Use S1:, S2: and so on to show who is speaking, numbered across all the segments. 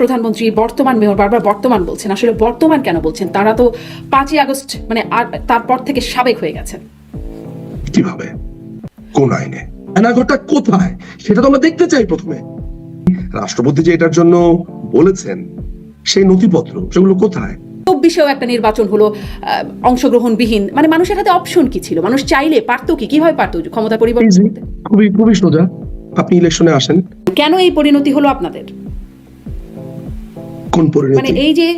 S1: প্রধানমন্ত্রী বর্তমান মেয়র বারবার বর্তমান বলছেন, আসলে বর্তমান কেন বলছেন? তারা তো 5ই আগস্ট মানে তারপর থেকে সাবেক হয়ে গেছেন।
S2: কিভাবে, কোন আইনে, আয়নাঘরটা কোথায় সেটা তো আমরা দেখতে চাই। প্রথমে রাষ্ট্রপতি যে এটার জন্য বলেছেন সেই নথিপত্র সেগুলো কোথায়?
S1: 24-এও একটা নির্বাচন হলো অংশগ্রহণবিহীন, মানে মানুষের হাতে অপশন কি ছিল? মানুষ চাইলে পারতো কি, কিভাবে পারতো ক্ষমতা পরিবর্তন করতে?
S2: খুবই সোজা, আপনি ইলেকশনে আসেন।
S1: কেন এই পরিণতি হলো আপনাদের?
S2: কোন পরিণতি?
S1: মানে এই যে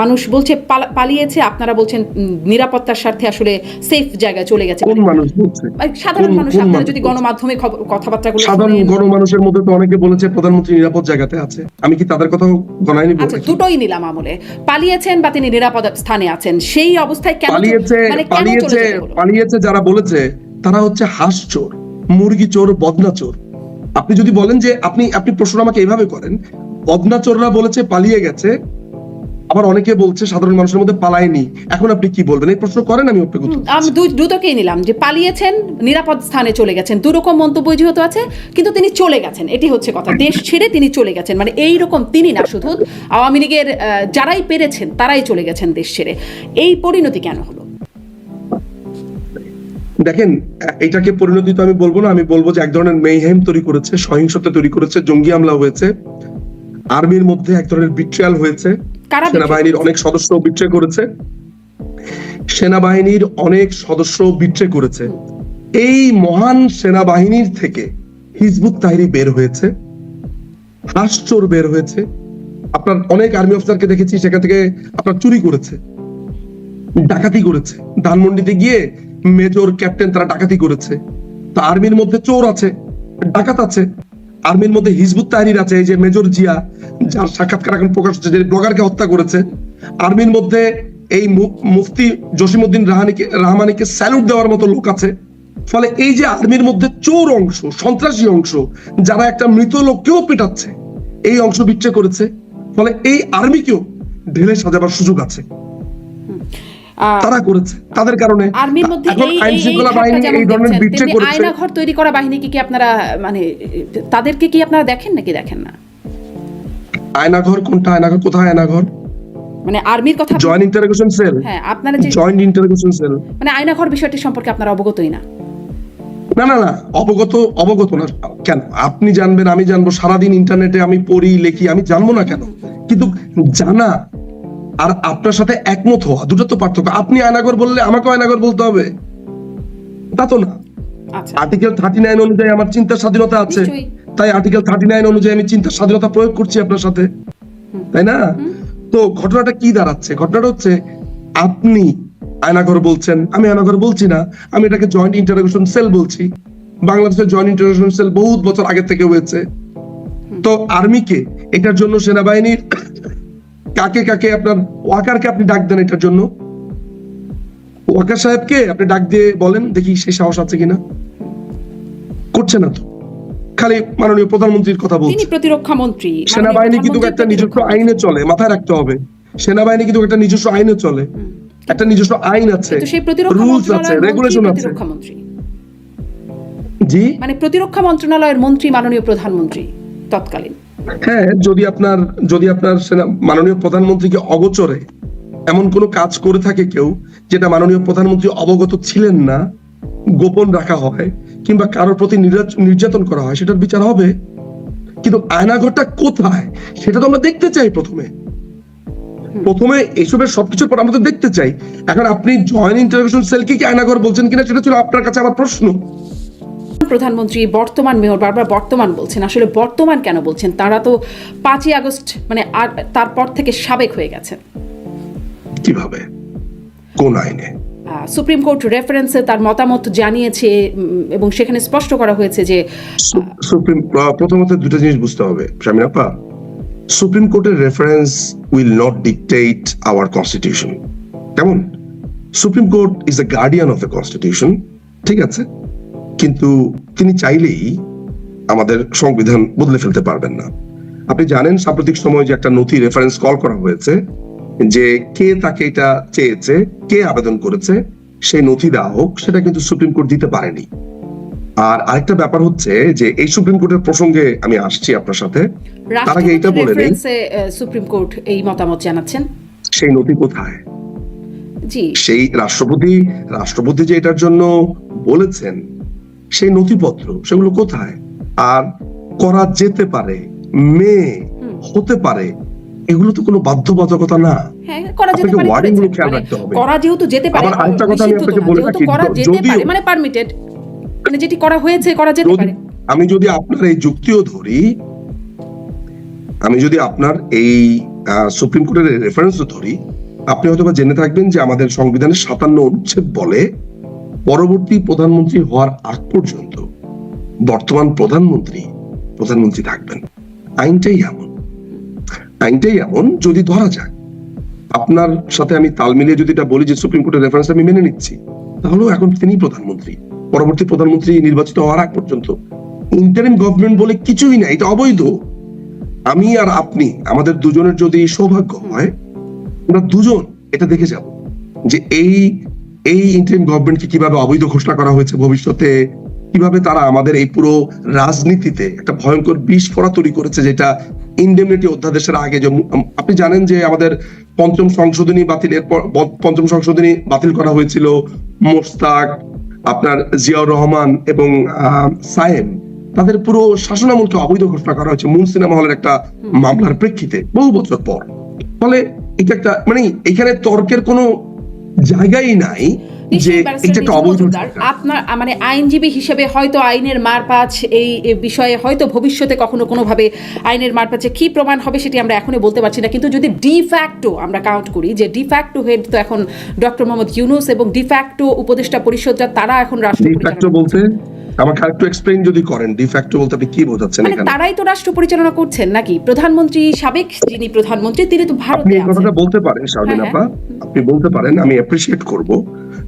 S1: মানুষ বলছে পালিয়েছে, আপনারা বলছেন নিরাপত্তার স্বার্থে আসলে সেফ জায়গায় চলে গেছে।
S2: কোন মানুষ বলছে?
S1: সাধারণ মানুষ। আপনারা যদি গণমাধ্যমে কথাবার্তাগুলো
S2: সাধারণ গণমানুষের মধ্যে তো অনেকে বলেছে প্রধানমন্ত্রী নিরাপদ জায়গাতে আছে। আমি কি তাদের কথাও গণায়নি?
S1: আচ্ছা, দুটোই নিলাম আমলে। পালিয়েছেন বা তিনি নিরাপদ স্থানে আছেন, সেই অবস্থায় কেন
S2: পালিয়েছে যারা বলেছে তারা হচ্ছে হাঁস চোর, মুরগি চোর, বদনা চোর। আপনি যদি বলেন যে আপনি প্রশ্ন আমাকে এভাবে করেন, বদনা চোররা বলেছে পালিয়ে গেছে, আবার অনেকে বলছে সাধারণ মানুষের মধ্যে পালায়নি, এখন আপনি কি বলবেন? এই প্রশ্ন করেন, আমি
S1: আমি দুটোকেই নিলাম, যে পালিয়েছেন, নিরাপদ স্থানে চলে গেছেন, দুরকম মন্তব্য যেহেতু আছে, কিন্তু তিনি চলে গেছেন, এটি হচ্ছে কথা। দেশ ছেড়ে তিনি চলে গেছেন, মানে এইরকম তিনি না, শুধু আওয়ামী লীগের যারাই পেরেছেন তারাই চলে গেছেন দেশ ছেড়ে। এই পরিণতি কেন হলো?
S2: দেখেন, এটাকে পরিণতি তো আমি বলবো না, আমি বলবো যে এক ধরনের মেইহেম তৈরি করেছে, সহিংসতা তৈরি করেছে, জঙ্গি হামলা হয়েছে, আর্মির মধ্যে এক ধরনের বিট্রিয়াল হয়েছে, সেনাবাহিনীর অনেক সদস্য বিট্রে করেছে, সেনাবাহিনীর অনেক সদস্য বিট্রে করেছে। এই মহান সেনাবাহিনীর থেকে হিজবুত তাহরির বের হয়েছে, হাঁস চোর বের হয়েছে। আপনার অনেক আর্মি অফিসারকে দেখেছি সেখান থেকে আপনার চুরি করেছে, ডাকাতি করেছে, ধানমন্ডিতে গিয়ে মেজর ক্যাপ্টেন তারা ডাকাতি করেছে। তা আর্মির মধ্যে চোর আছে, ডাকাত আছে, আর্মির মধ্যে হিজবুত তাহরির আছে, এই যে মেজর জিয়া যার সাক্ষাৎকার এখন প্রকাশ হচ্ছে, যে ব্লগারকে হত্যা করেছে। আর্মির মধ্যে এই মুফতি জসিমউদ্দিন রহমানিকে স্যালুট দেওয়ার মতো লোক আছে। ফলে এই যে আর্মির মধ্যে চোর অংশ, সন্ত্রাসী অংশ, যারা একটা মৃত লোককেও পেটাচ্ছে, এই অংশ বিট্রে করেছে। ফলে এই আর্মিকেও ঢেলে সাজাবার সুযোগ আছে, তারা করেছে। তাদের কারণে
S1: আর্মির মধ্যে
S2: আইন শৃঙ্খলা বাহিনী এই ধরনের বিট্রে করেছে।
S1: আয়নাঘর তৈরি করা বাহিনীকে কি আপনারা, মানে তাদেরকে কি আপনারা দেখেন নাকি দেখেন না?
S2: আয়নাঘর কোনটা? আয়নাঘর কোথায়? আয়নাঘর
S1: মানে আর্মির কথা,
S2: জয়েন্ট ইন্টারোগেশন সেল।
S1: হ্যাঁ, আপনারা যে
S2: জয়েন্ট ইন্টারোগেশন সেল,
S1: মানে আয়নাঘর বিষয়টি সম্পর্কে আপনারা অবগতই না?
S2: না, অবগত না কেন? আপনি জানবেন, আমি জানবো, সারাদিন ইন্টারনেটে আমি পড়ি, লেখি, আমি জানবো না কেন? কিন্তু জানা আর আপনার সাথে একমত হওয়া দুটো তো পার্থক্য। আপনি আয়নাঘর বললে আমাকে আয়নাঘর বলতে হবে তা তো না। আর্টিকেল 39 অনুযায়ী আমার চিন্তার স্বাধীনতা আছে, তাই আর্টিকেল 39 অনুযায়ী আমি চিন্তার স্বাধীনতা প্রয়োগ করছি আপনার সাথে, তাই না? তো ঘটনাটা কি দাঁড়াচ্ছে? ঘটনাটা হচ্ছে আপনি আয়নাঘর বলছেন, আমি আয়নাঘর বলছি না, আমি এটাকে জয়েন্ট ইন্টারোগেশন সেল বলছি। বাংলাদেশের জয়েন্ট ইন্টারোগেশন সেল বহুত বছর আগে থেকে হয়েছে। তো আর্মিকে এটার জন্য, সেনাবাহিনীর কাকে আপনার ওয়াকারকে আপনি ডাক দেন এটার জন্য, ওয়াকার সাহেবকে আপনি ডাক দিয়ে বলেন দেখি সেই সাহস আছে কিনা। করছে না তো, খালি মাননীয় প্রধানমন্ত্রীর কথা বলছে।
S1: তিনি প্রতিরক্ষা মন্ত্রী।
S2: সেনাবাহিনী কিন্তু একটা নিজস্ব আইনে চলে, মাথায় রাখতে হবে। সেনাবাহিনী কিন্তু একটা নিজস্ব আইনে চলে, একটা নিজস্ব আইন আছে, রুলস আছে, রেগুলেশন আছে। জি, মানে
S1: প্রতিরক্ষা মন্ত্রণালয়ের মন্ত্রী মাননীয় প্রধানমন্ত্রী তৎকালীন।
S2: হ্যাঁ, যদি আপনার মাননীয় প্রধানমন্ত্রীকে অগোচরে এমন কোনো কাজ করে থাকে কেউ, যেটা মাননীয় প্রধানমন্ত্রী অবগত ছিলেন না, গোপন রাখা হয় কিংবা কারোর প্রতি নির্যাতন করা হয়, সেটার বিচার হবে। কিন্তু আয়নাঘরটা কোথায় সেটা তো আমরা দেখতে চাই। প্রথমে এইসবের সবকিছুর পর আমরা তো দেখতে চাই। এখন আপনি জয়েন্ট ইন্টারোগেশন সেলকে কি আয়নাঘর বলছেন কিনা সেটা ছিল আপনার কাছে আমার প্রশ্ন।
S1: প্রধানমন্ত্রী বর্তমান মেয়র বারবার বর্তমান বলছেন, আসলে বর্তমান কেন বলছেন? তারা তো 5ই আগস্ট মানে তারপর থেকে সাবেক হয়ে গেছেন।
S2: কিভাবে, কোন আইনে?
S1: সুপ্রিম কোর্ট রেফারেন্সে তার মতামত জানিয়েছে এবং সেখানে স্পষ্ট করা হয়েছে যে
S2: প্রথমত দুটো জিনিস বুঝতে হবে শামিনা আপা। সুপ্রিম কোর্টের reference will not dictate our constitution. কেমন? Supreme court is the guardian of the constitution, ঠিক আছে, কিন্তু তিনি চাইলেই আমাদের সংবিধান বদলে ফেলতে পারবেন না। আপনি জানেন সাম্প্রতিক সময়ে যে একটা নথি রেফারেন্স কল করা হয়েছে, যে কে তাকে এটা চেয়েছে, কে আবেদন করেছে, সেই নথি দেওয়া হোক, সেটা কিন্তু সুপ্রিম কোর্ট দিতে পারেনি। আর আরেকটা ব্যাপার হচ্ছে যে এই সুপ্রিম কোর্টের প্রসঙ্গে আমি আসছি আপনার সাথে, তার আগে এটা বলে নেই
S1: সুপ্রিম কোর্ট এই মতামত জানাচ্ছেন,
S2: সেই নথি কোথায়?
S1: জি
S2: সেই রাষ্ট্রপতি যে এটার জন্য বলেছেন সেই নথিপত্র সেগুলো কোথায়? আর করা যেতে পারে, মেয়ে হতে পারে, এগুলো তো কোনো বাধ্যবাধকতা না।
S1: হ্যাঁ, করা যেতে
S2: আপনাকে
S1: পারে,
S2: ওয়ার্ডিং গুলো
S1: করেছেন।
S2: খেয়াল
S1: মানে
S2: রাখতে হবে।
S1: করা যেহেতু যেতে পারে,
S2: আবার আরেকটা কথা আমি
S1: নিষিদ্ধ
S2: আপনাকে
S1: তো না,
S2: বলে
S1: যেহেতু
S2: রাখি,
S1: করা যেতে
S2: যদিও
S1: পারে মানে পারমিটেড, মানে যেটি করা হয়েছে করা যেতে পারে।
S2: আমি যদি আপনার এই যুক্তিও ধরি, আমি যদি আপনার এই সুপ্রিম কোর্টের রেফারেন্সও ধরি, আপনি হয়তো বা জেনে থাকবেন যে আমাদের সংবিধানের 57 অনুচ্ছেদ বলে পরবর্তী প্রধানমন্ত্রী হওয়ার আগ পর্যন্ত বর্তমান প্রধানমন্ত্রী থাকবেন। আইনটাই এমন যদি ধরা যায়, আপনার সাথে আমি তাল মিলিয়ে যদি এটা বলি যে সুপ্রিম কোর্টের রেফারেন্স আমি মেনে নিচ্ছি, তাহলেও এখন তিনি প্রধানমন্ত্রী, পরবর্তী প্রধানমন্ত্রী নির্বাচিত হওয়ার আগ পর্যন্ত ইন্টারিম গভর্নমেন্ট বলে কিছুই না, এটা অবৈধ। আমি আর আপনি আমাদের দুজনের যদি সৌভাগ্য হয়, আমরা দুজন এটা দেখে যাব যে এই ইন্টারিম গভর্নমেন্টকে কিভাবে অবৈধ ঘোষণা করা হয়েছে, ভবিষ্যতে কিভাবে তারা আমাদের এই পুরো রাজনীতিতে একটা ভয়ঙ্কর বিস্ফোরা তৈরি করেছে, যেটা ইনডেমনিটি অধ্যাদেশের আগে। যে আপনি জানেন যে আমাদের পঞ্চম সংশোধনী বাতিল করা হয়েছিল, মোশতাক, আপনার জিয়াউর রহমান এবং সায়েম, তাদের পুরো শাসনামলকে অবৈধ ঘোষণা করা হয়েছে মূল সিনেমা হলের একটা মামলার প্রেক্ষিতে বহু বছর পর। ফলে এটা একটা মানে এখানে তর্কের কোনো জায়গাই নাই যে এটা একটা অবৈধ।
S1: আপনার মানে আইনজীবী হিসেবে হয়তো আইনের মারপ্যাঁচ এই বিষয়ে হয়তো ভবিষ্যতে কখনো কোনোভাবে আইনের মারপ্যাঁচে কি প্রমাণ হবে সেটি আমরা এখনই বলতে পারছি না, কিন্তু যদি ডিফ্যাক্টো আমরা কাউন্ট করি যে ডিফ্যাক্টো হেড তো এখন ডক্টর মোহাম্মদ ইউনূস এবং ডিফ্যাক্টো উপদেষ্টা পরিষদরা, তারা এখন রাষ্ট্র
S2: ডিফ্যাক্টো বলতে আমাকে আরেকটু এক্সপ্লেইন যদি করেন, ডিফ্যাক্টো বলতে আপনি কি বোঝাচ্ছেন এখানে?
S1: তারাই তো রাষ্ট্র পরিচালনা করছেন নাকি? প্রধানমন্ত্রী, সাবেক যিনি প্রধানমন্ত্রী তিনি তো ভারতে
S2: আপনি এই
S1: আছেন।
S2: কথাটা বলতে পারেন শারমিন আপা, আপনি বলতে পারেন, আমি অ্যাপ্রিশিয়েট করব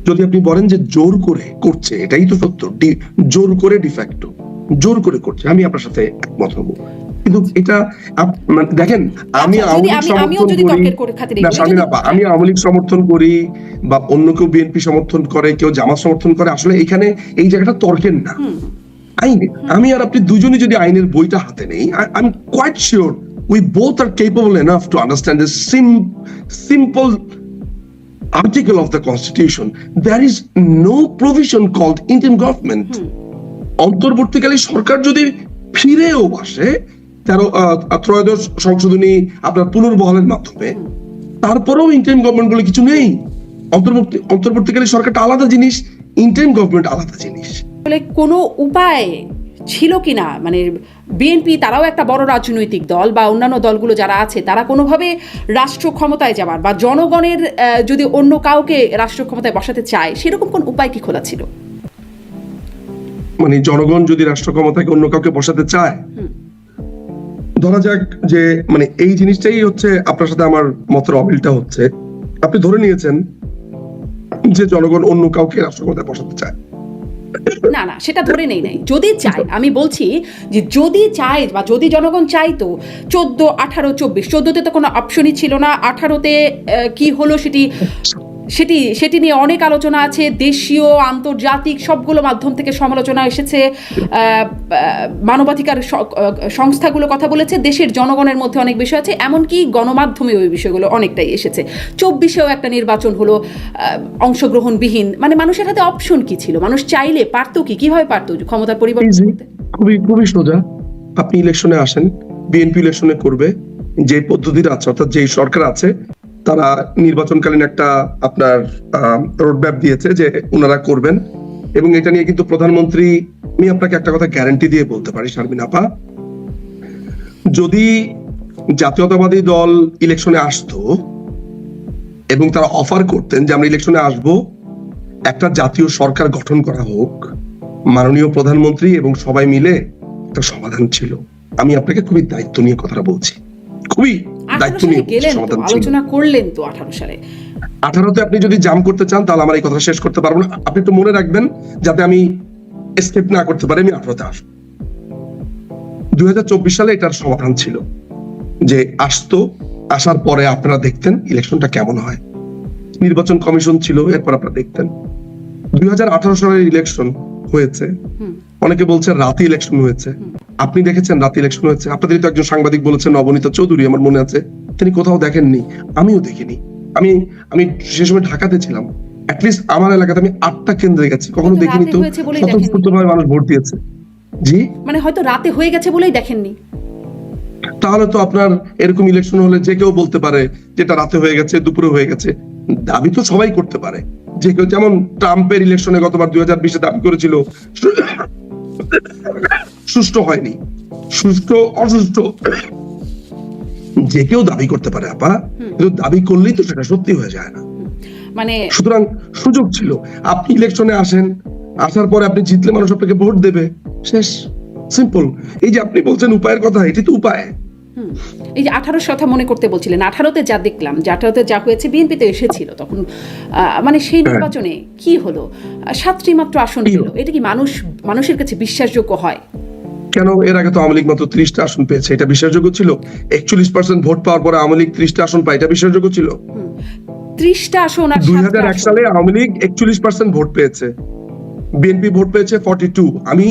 S2: যদি আপনি বলেন যে জোর করে করছে, এটাই তো সত্য, জোর করে ডিফ্যাক্টো জোর করে করছে, আমি আপনার সাথে একমত হব। কিন্তু এটা দেখেন, আমি আওয়ামী লীগ সমর্থন করি বা অন্য কেউ বিএনপি সমর্থন করে, কেউ জামাত সমর্থন করে, আসলে এখানে এই জায়গাটা তর্কের না, আইনে। আমি আর আপনি দুজনই যদি আইনের বইটা হাতে নেই, I am quite sure we both are capable enough to understand the simple article of the constitution. There is no provision called interim government. অন্তর্বর্তীকালীন সরকার যদি ফিরেও আসে ত্রয়োদশ সংশোধনী আপনার পুনর্বহালের মাধ্যমে, তারপরেও ইন্টারিম গভর্নমেন্ট বলে কিছু নেই। অন্তর্বর্তীকালীন সরকারটা আলাদা জিনিস, ইন্টারিম গভর্নমেন্ট আলাদা জিনিস।
S1: কোনো উপায় ছিল কিনা, মানে বিএনপি তারাও একটা বড় রাজনৈতিক দল বা অন্যান্য দলগুলো যারা আছে, তারা কোনোভাবে রাষ্ট্র ক্ষমতায় যাবার বা জনগণের যদি অন্য কাউকে রাষ্ট্র ক্ষমতায় বসাতে চায়, সেরকম কোন উপায় কি খোলা ছিল?
S2: মানে জনগণ যদি রাষ্ট্র ক্ষমতাকে অন্য কাউকে বসাতে চায়, ধরা যাক যে মানে এই জিনিসটাই হচ্ছে আপনার সাথে আমার মতের অমিলটা হচ্ছে, আপনি ধরে নিয়েছেন যে জনগণ অন্য কাউকে রাষ্ট্র ক্ষমতায় বসাতে চায়।
S1: না না, সেটা ধরে নেই নাই, যদি চায়, আমি বলছি যে যদি চায় বা যদি জনগণ চাইতো 14, 18, 24, 14তে তো কোনো অপশনই ছিল না, 18তে কি হলো সেটি নিয়ে অনেক আলোচনা আছে, দেশীয় আন্তর্জাতিক সবগুলো মাধ্যম থেকে সমালোচনা এসেছে, মানবাধিকার সংস্থাগুলো কথা বলেছে, দেশের জনগণের মধ্যে অনেক বিষয় আছে, এমনকি গণমাধ্যমে ওই বিষয়গুলো অনেকটাই এসেছে। 24এও একটা নির্বাচন হলো অংশগ্রহণবিহীন, মানে মানুষের হাতে অপশন কি ছিল? মানুষ চাইলে পারতো কিভাবে পারতো ক্ষমতার পরিবর্তন করতে?
S2: খুবই সোজা, আপনি ইলেকশনে আসেন, বিএনপি ইলেকশনে করবে, যে পদ্ধতিটা আছে অর্থাৎ যে সরকার আছে তারা নির্বাচনকালীন একটা আপনার রোডম্যাপ দিয়েছে যে ওনারা করবেন, এবং এটা নিয়ে কিন্তু প্রধানমন্ত্রী, আমি আপনাকে একটা কথা গ্যারান্টি দিয়ে বলতে পারি শারমিন আপা, যদি জাতীয়তাবাদী দল ইলেকশনে আসতো এবং তারা অফার করতেন যে আমরা ইলেকশনে আসব, একটা জাতীয় সরকার গঠন করা হোক, মাননীয় প্রধানমন্ত্রী এবং সবাই মিলে একটা সমাধান ছিল। আমি আপনাকে খুবই দায়িত্ব নিয়ে কথাটা বলছি, খুবই দায়িত্ব নিয়ে
S1: আলোচনা করলেন তো 18 সালে।
S2: 18তে আপনি যদি জাম করতে চান তাহলে আমার এই কথা শেষ করতে পারবো না, আপনি একটু মনে রাখবেন যাতে আমি এসকেপ না করতে পারি, আমি 18তে আসবো। 2024 সালে এটার সমাধান ছিল যে আসতো, আসার পরে আপনারা দেখতেন ইলেকশনটা কেমন হয়, নির্বাচন কমিশন ছিল, এরপর আপনারা দেখতেন। 2018 সালের ইলেকশন হয়েছে, অনেকে বলছে রাতে ইলেকশন হয়েছে। আপনি দেখেছেন রাতে ইলেকশন হয়েছে? আপনাদের তো একজন সাংবাদিক বলেছেন নবনীতা চৌধুরী, আমার মনে আছে, তিনি কোথাও দেখেননি, আমিও দেখিনি। আমি আমি সে সময় ঢাকাতে ছিলাম, অ্যাটলিস্ট আমার এলাকাতে আমি 8টা কেন্দ্রে গেছি, কখনো
S1: হয়তো
S2: দেখিনি
S1: রাতে
S2: তো
S1: হয়েছে বলেই
S2: স্বতঃস্ফূর্তভাবে মানুষ ভোট দিয়েছে। জি,
S1: মানে হয়তো রাতে হয়ে গেছে বলেই দেখেননি।
S2: তাহলে তো আপনার এরকম ইলেকশন হলে যে কেউ বলতে পারে যেটা রাতে হয়ে গেছে, দুপুরে হয়ে গেছে। দাবি তো সবাই করতে পারে, যে কেউ, যেমন ট্রাম্পের ইলেকশনে গতবার 2020-এ দাবি করেছিল সুষ্ঠু হয়নি, সুষ্ঠু অসুষ্ঠু যে কেউ দাবি করতে পারে আপা, কিন্তু দাবি করলেই তো সেটা সত্যি হয়ে যায় না।
S1: মানে
S2: সুতরাং সুযোগ ছিল, আপনি ইলেকশনে আসেন, আসার পরে আপনি জিতলে মানুষ আপনাকে ভোট দেবে, শেষ, সিম্পল। এই যে আপনি বলছেন উপায়ের কথা, এটি তো উপায়।
S1: এই যে 18 কথা মনে করতে বলছিলেন, 18-তে যা দেখলাম, যে 18-তে যা হয়েছে, বিএনপি তো এসেছিল তখন, মানে সেই নির্বাচনে কি হলো, 7টি মাত্র আসন পেল, এটা কি মানুষের কাছে বিশ্বাসযোগ্য হয়?
S2: কেন? এর আগে তো আওয়ামী লীগ মাত্র 30টা আসন পেয়েছে, এটা বিশ্বাসযোগ্য ছিল? 41% ভোট পাওয়ার পরে আওয়ামী লীগ 30টা আসন পায়, এটা বিশ্বাসযোগ্য ছিল?
S1: 30টা আসন আর
S2: 2001 সালে আওয়ামী লীগ 41% ভোট পেয়েছে, বিএনপি ভোট পেয়েছে 42। আমি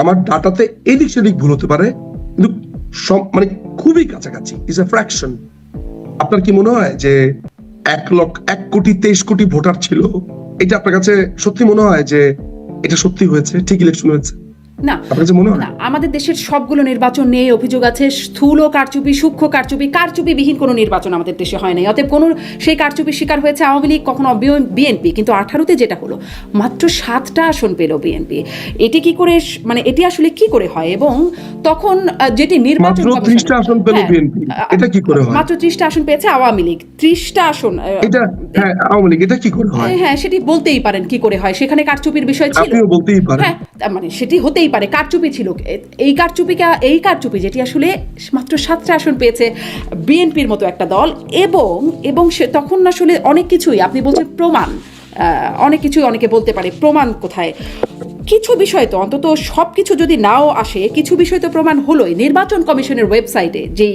S2: আমার ডাটাতে এদিক সেদিক ভুল হতে পারে, কিন্তু মানে খুবই কাছাকাছি, ইজ এ ফ্র্যাকশন। আপনার কি মনে হয় যে 1,23,00,000 ভোটার ছিল, এটা আপনার কাছে সত্যি মনে হয় যে এটা সত্যি হয়েছে, ঠিক ইলেকশন হয়েছে?
S1: না, আমাদের দেশের সবগুলো নির্বাচন নিয়ে অভিযোগ আছে, স্থূল কারচুপি, সূক্ষ্ম কারচুপি, কারচুপিবিহীন কোনো নির্বাচন আমাদের দেশে হয় নাই। অতএব কোনো সেই কারচুপির শিকার হয়েছে আওয়ামী লীগ, কখনো বিএনপি। কিন্তু 18-তে যেটা হলো, মাত্র 7টা আসন পেল বিএনপি। এটি কি করে, মানে এটি আসলে কি করে হয়? এবং তখন যেটি নির্বাচন
S2: মাত্র 30টা আসন পেল বিএনপি, এটা কি করে হয়?
S1: মাত্র 30টা আসন পেয়েছে আওয়ামী লীগ, 30টা আসন,
S2: এটা হ্যাঁ আওয়ামী লীগ, এটা কি করে হয়?
S1: হ্যাঁ, সেটি বলতেই পারেন কি করে হয়, সেখানে কারচুপির বিষয় ছিল,
S2: আপনিও বলতেই পারেন।
S1: হ্যাঁ, মানে সেটি হতেই পারে, কারচুপি ছিল। এই কারচুপি যেটি আসলে মাত্র 7টা আসন পেয়েছে বিএনপির মতো একটা দল, এবং সে তখন আসলে অনেক কিছুই আপনি বলছেন প্রমাণ, অনেক কিছুই অনেকে বলতে পারে প্রমাণ কোথায়। কিছু বিষয় তো অন্তত, সব কিছু যদি নাও আসে, কিছু বিষয় তো প্রমাণ হলোই। নির্বাচন কমিশনের ওয়েবসাইটে যেই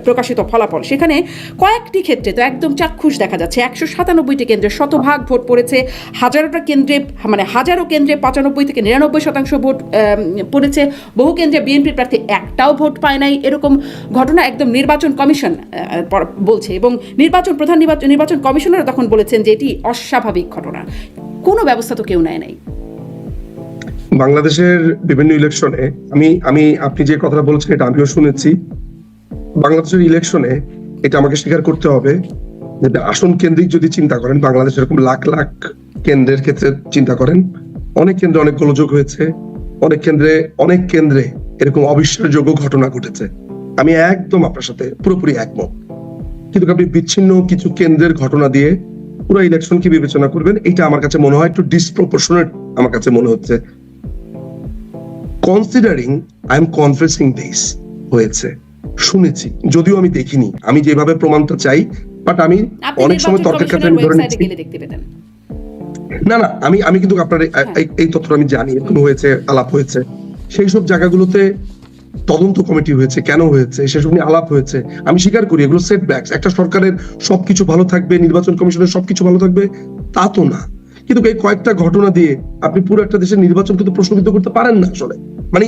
S1: প্রকাশিত ফলাফল, সেখানে কয়েকটি ক্ষেত্রে তো একদম চাক্ষুষ দেখা যাচ্ছে, 197টি কেন্দ্রে শতভাগ ভোট পড়েছে, হাজারো কেন্দ্রে 95 থেকে 99% ভোট পড়েছে, বহু কেন্দ্রে বিএনপির প্রার্থী একটাও ভোট পায় নাই, এরকম ঘটনা একদম নির্বাচন কমিশন বলছে। এবং নির্বাচন কমিশনার তখন বলেছেন যে এটি অস্বাভাবিক ঘটনা, কোনো ব্যবস্থা তো কেউ নেয় নাই।
S2: বাংলাদেশের বিভিন্ন ইলেকশনে আপনি যে কথাটা বলছেন এটা আমিও শুনেছি। বাংলাদেশের ইলেকশনে এটা আমাকে স্বীকার করতে হবে যে আসন কেন্দ্রিক যদি চিন্তা করেন, বাংলাদেশ এরকম লাখ লাখ কেন্দ্রের ক্ষেত্রে চিন্তা করেন, অনেক কেন্দ্রে অনেক গোলযোগ হয়েছে, অনেক কেন্দ্রে এরকম অবিশ্বাসযোগ্য ঘটনা ঘটেছে। আমি একদম আপনার সাথে পুরোপুরি একমত। কিন্তু আপনি বিচ্ছিন্ন কিছু কেন্দ্রের ঘটনা দিয়ে পুরো ইলেকশনকে বিবেচনা করবেন, এটা আমার কাছে মনে হয় একটু ডিসপ্রপোর্শনেট আমার কাছে মনে হচ্ছে। কনসিডারিং আই এম কনফেসিং দিস হয়েছে, শুনেছি, যদিও আমি দেখিনি, আমি যেভাবে প্রমাণটা চাই, বাট আমি অনেক সময় তর্কের কাছে ধরে নিচ্ছি। না, আমি কিন্তু আপনার এই তথ্যটা আমি জানি, এরকম হয়েছে, আলাপ হয়েছে, সেই সব জায়গাগুলোতে তদন্ত কমিটি হয়েছে, কেন হয়েছে সেসব নিয়ে আলাপ হয়েছে। আমি স্বীকার করি এগুলো সেটব্যাকস। একটা সরকারের সবকিছু ভালো থাকবে, নির্বাচন কমিশনের সবকিছু ভালো থাকবে তা তো না। কিন্তু এই কয়েকটা ঘটনা দিয়ে আপনি পুরো একটা দেশের নির্বাচন কিন্তু প্রশ্নবিদ্ধ করতে পারেন না আসলে, মানে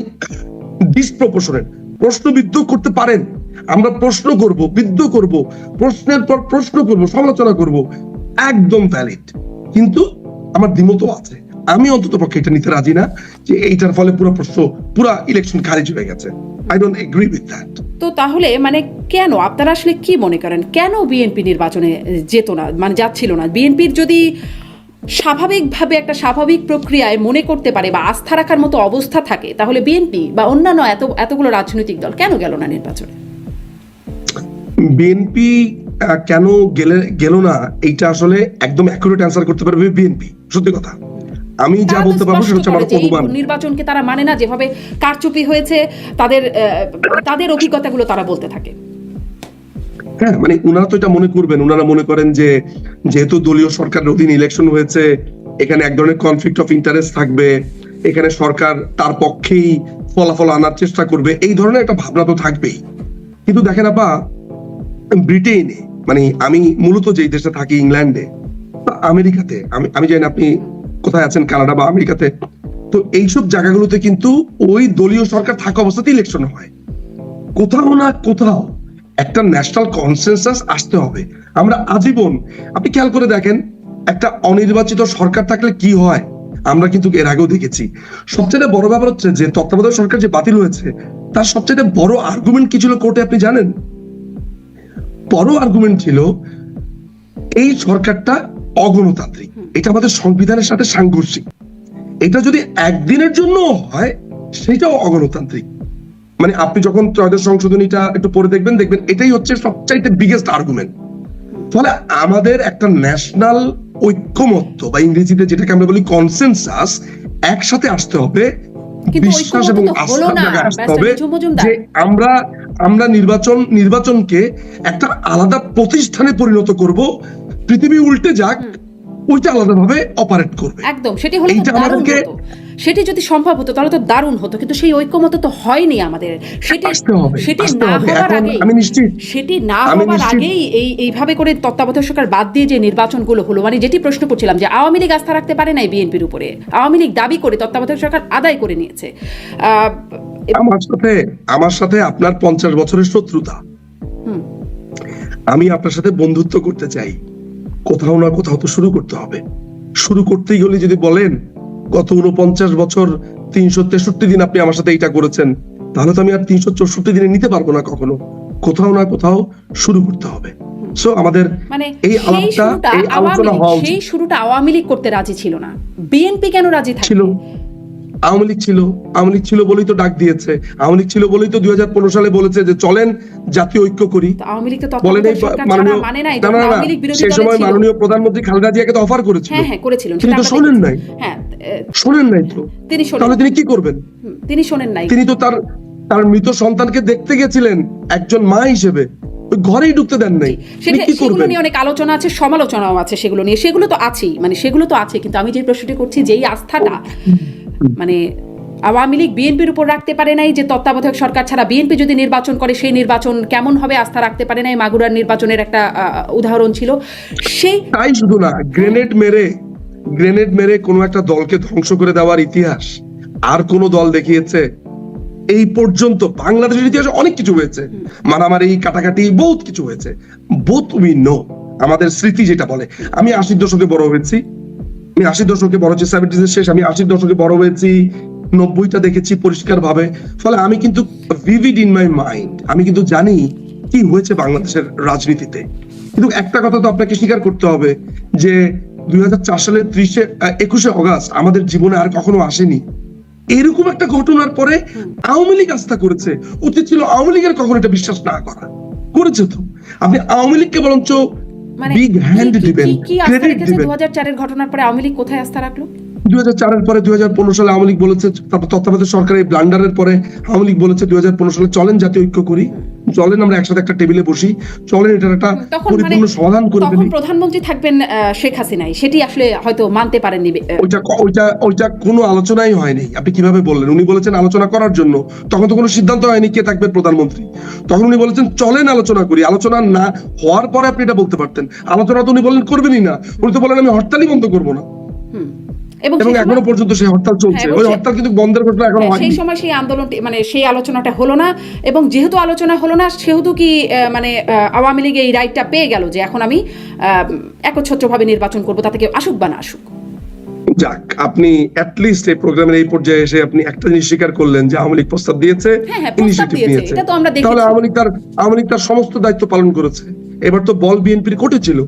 S2: ডিসপ্রপোর্শনেট প্রশ্নবিদ্ধ করতে পারেন। আমরা প্রশ্ন করব, বিদ্ধ করব, প্রশ্নের পর প্রশ্ন করব, সমালোচনা করব, একদম ভ্যালিড। কিন্তু আমার দ্বিমতও আছে, আমি অন্তত পক্ষে এটা নিতে রাজি না যে এইটার ফলে পুরো ইলেকশন খারিজ হয়ে গেছে। I don't agree with that.
S1: তো তাহলে মানে কেন আপনারা আসলে কি মনে করেন, কেন বিএনপি নির্বাচনে যেত না, মানে যাচ্ছিল না? বিএনপির যদি স্বাভাবিকভাবে একটা স্বাভাবিক প্রক্রিয়ায় মনে করতে পারে বা আস্থা রাখার মতো অবস্থা থাকে, তাহলে বিএনপি বা অন্যান্য এতগুলো রাজনৈতিক দল কেন গেল না নির্বাচনে?
S2: বিএনপি কেন গেল না, এইটা আসলে একদম অ্যাকুরেট অ্যান্সার করতে পারবে বিএনপি। সত্যি কথা আমি যা বলতে পারবো সেটা হচ্ছে আমার অনুমান।
S1: নির্বাচনকে তারা মানে না, যেভাবে কারচুপি হয়েছে, তাদের অভিজ্ঞতাগুলো তারা বলতে থাকে।
S2: হ্যাঁ, মানে উনারা তো এটা মনে করবেন, উনারা মনে করেন যে যেহেতু দলীয় সরকারের অধীনে ইলেকশন হয়েছে, এখানে এক ধরনের কনফ্লিক্ট অফ ইন্টারেস্ট থাকবে, এখানে সরকার তার পক্ষেই ফলাফল আনার চেষ্টা করবে, এই ধরনের একটা ভাবনা তো থাকবেই। কিন্তু দেখেন আপা, ব্রিটেনে, মানে আমি মূলত যেই দেশে থাকি, ইংল্যান্ডে বা আমেরিকাতে, আমি জানি আপনি কোথায় আছেন, কানাডা বা আমেরিকাতে, তো এইসব জায়গাগুলোতে কিন্তু ওই দলীয় সরকার থাকা অবস্থাতে ইলেকশন হয়। কোথাও না কোথাও একটা ন্যাশনাল কনসেনসাস আসতে হবে। আমরা আজীবন, আপনি খেয়াল করে দেখেন, একটা অনির্বাচিত সরকার থাকলে কি হয় আমরা কিন্তু এর আগেও দেখেছি। সবচেয়ে বড় ব্যাপার হচ্ছে যে তত্ত্বাবধায়ক সরকার যে বাতিল হয়েছে তার সবচেয়ে বড় আর্গুমেন্ট কি ছিল কোর্টে আপনি জানেন? বড় আর্গুমেন্ট ছিল এই সরকারটা অগণতান্ত্রিক, এটা আমাদের সংবিধানের সাথে সাংঘর্ষিক, এটা যদি একদিনের জন্য হয় সেটাও অগণতান্ত্রিক। মানে আপনি যখন ত্রয়োদশ সংশোধনীটা একটু পড়ে দেখবেন, দেখবেন এটাই হচ্ছে সবচাইতে বিগেস্ট আর্গুমেন্ট। ফলে আমাদের একটা ন্যাশনাল ঐক্যমত্য বা ইংরেজিতে যেটাকে আমরা বলি কনসেনসাস একসাথে আসতে হবে,
S1: কিন্তু
S2: বিশ্বাস এবং
S1: ঐক্যমত্য তো হলো
S2: আস্থার
S1: না,
S2: জায়গায় আসতে
S1: ব্যারিস্টার
S2: হবে
S1: রিজু মজুমদার।
S2: যে আমরা নির্বাচনকে একটা আলাদা প্রতিষ্ঠানে পরিণত করব, পৃথিবী উল্টে যাক ওইটা আলাদাভাবে অপারেট করবে।
S1: একদম, সেটি হলে তো
S2: এইটা
S1: দারুণ
S2: আমাদেরকে
S1: হতো। সেটি যদি সম্ভব হতো তাহলে তো দারুণ হতো, কিন্তু সেই ঐক্যমত তো হয়নি আমাদের। সেটি
S2: আসতে হবে।
S1: না হবার
S2: এখন
S1: আগেই,
S2: আমি নিশ্চিত
S1: সেটি না হবার আগেই এইভাবে করে তত্ত্বাবধায়ক সরকার বাদ দিয়ে যে নির্বাচনগুলো হলো, মানে যেটি প্রশ্ন করছিলাম যে আওয়ামী লীগ আস্থা রাখতে পারে নাই বিএনপির উপরে, আওয়ামী লীগ দাবি করে তত্ত্বাবধায়ক সরকার আদায় করে নিয়েছে।
S2: আমার সাথে আপনার 50 বছরের শত্রুতা, আমি আপনার সাথে বন্ধুত্ব করতে চাই, কোথাও না কোথাও তো শুরু করতে হবে। শুরু করতেই গেলে যদি বলেন গত 49 বছর 363 দিন আপনি আমার সাথে এইটা করেছেন, তাহলে তো আমি আর 364 দিনে নিতে পারবো না কখনো। কোথাও না কোথাও শুরু করতে হবে। সো আমাদের
S1: মানে
S2: এই আলাপটা, এই আলোচনা হওয়া উচিত।
S1: সেই শুরুটা আওয়ামী লীগ করতে রাজি ছিল না, বিএনপি কেন রাজি
S2: ছিল?
S1: থাকবে?
S2: আওয়ামী লীগ ছিল বলেই তো ডাক দিয়েছে, আওয়ামী লীগ ছিল বলেই তো 2015 সালে বলেছে যে চলেন জাতীয় ঐক্য করি।
S1: আওয়ামী লীগ তো
S2: বলেন
S1: তত্ত্বাবধায়ক সরকার ছাড়া মানে নাই, যখন আওয়ামী লীগ বিরোধী
S2: সেই
S1: দলে
S2: সময়
S1: ছিল।
S2: মাননীয় প্রধানমন্ত্রী খালেদা জিয়াকে তো অফার করেছিল।
S1: হ্যাঁ করেছিলেন,
S2: তিনি তো শোনেন নাই।
S1: হ্যাঁ,
S2: শোনেন নাই তো,
S1: তিনি শোনেন,
S2: তাহলে তিনি কি করবেন?
S1: তিনি শোনেন নাই।
S2: তিনি তো তার মৃত সন্তানকে দেখতে গেছিলেন একজন মা হিসেবে, ওই ঘরেই ঢুকতে দেন নাই। তিনি কি
S1: সেগুলো
S2: করবেন?
S1: নিয়ে অনেক আলোচনা আছে, সমালোচনাও আছে সেগুলো নিয়ে, সেগুলো তো আছেই, মানে সেগুলো তো আছে। কিন্তু আমি যে প্রশ্নটি করছি, যেই আস্থাটা মানে আওয়ামী লীগ বিএনপির উপর রাখতে পারে নাই, যে তত্ত্বাবধায়ক সরকার ছাড়া বিএনপি যদি নির্বাচন করে সেই নির্বাচন কেমন হবে আস্থা রাখতে পারে নাই, মাগুরার নির্বাচনের একটা উদাহরণ ছিল। সেই
S2: তাই শুধু না, গ্রেনেড মেরে কোনো একটা দলকে ধ্বংস করে দেওয়ার ইতিহাস আর কোন দল দেখিয়েছে? এই পর্যন্ত বাংলাদেশের ইতিহাসে অনেক কিছু হয়েছে, মারামারি, কাটাকাটি, বহুত কিছু হয়েছে। বোথ উই নো, আমাদের স্মৃতি যেটা বলে। আমি 80 দশকে বড় হয়েছি, 70s শেষ, আমি 80 দশকে বড় হয়েছি, 90টা দেখেছি পরিষ্কার ভাবে। ফলে আমি কিন্তু ভিভিড ইন মাই মাইন্ড, আমি কিন্তু জানি কি হয়েছে বাংলাদেশের রাজনীতিতে। কিন্তু একটা কথা তো আপনাকে স্বীকার করতে হবে যে 2004 সালের 21শে অগাস্ট আমাদের জীবনে আর কখনো আসেনি। এরকম একটা ঘটনার পরে আওয়ামী লীগ আস্থা করেছে, উচিত ছিল আওয়ামী লীগের কখনো এটা বিশ্বাস না করা, করেছে তো। আপনি আওয়ামী লীগকে বরঞ্চ বিগ হ্যান্ড দিবেন, ক্রেডিট দিবেন।
S1: 2004-এর ঘটনার পরে আওয়ামী লীগ কোথায় আস্থা রাখলো?
S2: 2004-এর পরে 2015 সালে আওয়ামী লীগ বলেছে, তারপর তত্ত্বাবধায়ক সরকারের এই ব্লান্ডারের পরে আওয়ামী লীগ বলেছে 2015 সালে চলেন জাতীয় ঐক্য করি, চলেন আমরা একসাথে একটা টেবিলে বসি, চলেন এটার একটা পরিপূর্ণ সমাধান করে ফেলি।
S1: তখন প্রধানমন্ত্রী থাকবেন শেখ হাসিনাই, সেটি আসলে হয়তো মানতে পারেননি।
S2: ওইটা কোনো আলোচনাই হয়নি। আপনি কিভাবে বললেন? উনি বলেছেন আলোচনা করার জন্য, তখন তো কোনো সিদ্ধান্ত হয়নি কে থাকবে প্রধানমন্ত্রী। তখন উনি বলেছেন চলেন আলোচনা করি, আলোচনা না হওয়ার পরে আপনি এটা বলতে পারতেন। আলোচনা তো উনি বললেন করবেনই না, উনি তো বলেন আমি হরতালই বন্ধ করবো না, এবং এখনো পর্যন্ত সেই হরতাল চলছে। ওই হরতাল কিন্তু বন্ধের ঘটনা এখনো হয়নি।
S1: সেই সময় সেই আন্দোলনটি, মানে সেই আলোচনাটা হলো না, এবং যেহেতু আলোচনা হলো না সেহেতু কি মানে আওয়ামী লীগ এই রাইটটা পেয়ে গেল যে এখন আমি একচ্ছত্রভাবে নির্বাচন করবো, তাতে কেউ আসুক বা না আসুক।
S2: যাক, আপনি অ্যাটলিস্ট এই প্রোগ্রামের এই পর্যায়ে এসে আপনি একটা জিনিস স্বীকার করলেন যে আওয়ামী লীগ প্রস্তাব দিয়েছে, ইনিশিয়েটিভ নিয়েছে।
S1: এটা তো আমরা দেখেছি।
S2: তাহলে আওয়ামী লীগ তার সমস্ত দায়িত্ব পালন করেছে। এবার তো বল বিএনপির কোর্টে ছিল।